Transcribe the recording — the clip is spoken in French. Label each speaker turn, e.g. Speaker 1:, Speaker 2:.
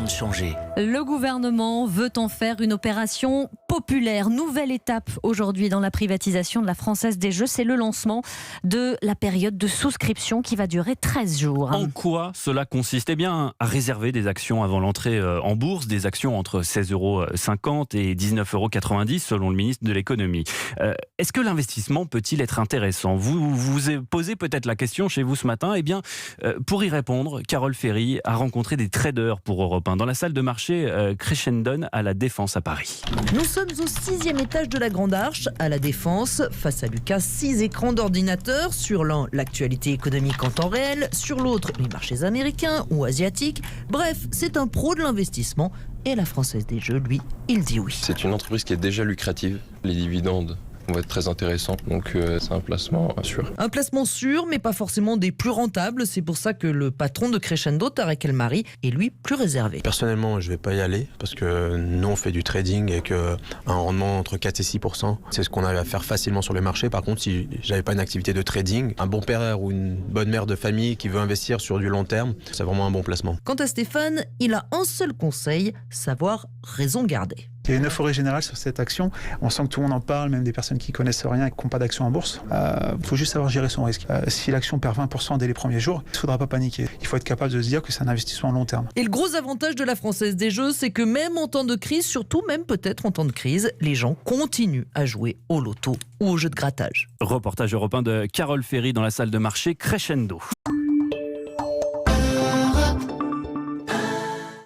Speaker 1: de changer.
Speaker 2: Le gouvernement veut en faire une opération populaire. Nouvelle étape aujourd'hui dans la privatisation de la Française des Jeux. C'est le lancement de la période de souscription qui va durer 13 jours.
Speaker 3: En quoi cela consiste ? Eh bien, à réserver des actions avant l'entrée en bourse, des actions entre 16,50 € et 19,90 € selon le ministre de l'économie. Est-ce que l'investissement peut-il être intéressant ? Vous vous posez peut-être la question chez vous ce matin. Eh bien, pour y répondre, Carole Ferry a rencontré des traders pour Europe 1 dans la salle de marché Crescendon à la Défense à Paris.
Speaker 4: Nous sommes au 6e étage de la Grande Arche, à la Défense. Face à Lucas, 6 écrans d'ordinateur. Sur l'un, l'actualité économique en temps réel. Sur l'autre, les marchés américains ou asiatiques. Bref, c'est un pro de l'investissement. Et la Française des Jeux, lui, il dit oui.
Speaker 5: C'est une entreprise qui est déjà lucrative. Les dividendes vont être très intéressants, donc c'est un placement sûr.
Speaker 4: Un placement sûr, mais pas forcément des plus rentables. C'est pour ça que le patron de Crescendo, Tarek El Mari, est lui plus réservé.
Speaker 6: Personnellement, je ne vais pas y aller parce que nous, on fait du trading et qu'un rendement entre 4 et 6%, c'est ce qu'on arrive à faire facilement sur les marchés. Par contre, si j'avais pas une activité de trading, un bon père ou une bonne mère de famille qui veut investir sur du long terme, c'est vraiment un bon placement.
Speaker 4: Quant à Stéphane, il a un seul conseil, savoir raison garder.
Speaker 7: Il y a une euphorie générale sur cette action. On sent que tout le monde en parle, même des personnes qui connaissent rien et qui n'ont pas d'action en bourse. Il faut juste savoir gérer son risque. Si l'action perd 20% dès les premiers jours, il ne faudra pas paniquer. Il faut être capable de se dire que c'est un investissement à long terme.
Speaker 4: Et le gros avantage de la Française des Jeux, c'est que même en temps de crise, surtout même peut-être en temps de crise, les gens continuent à jouer au loto ou au jeu de grattage.
Speaker 3: Reportage européen de Carole Ferry dans la salle de marché Crescendo.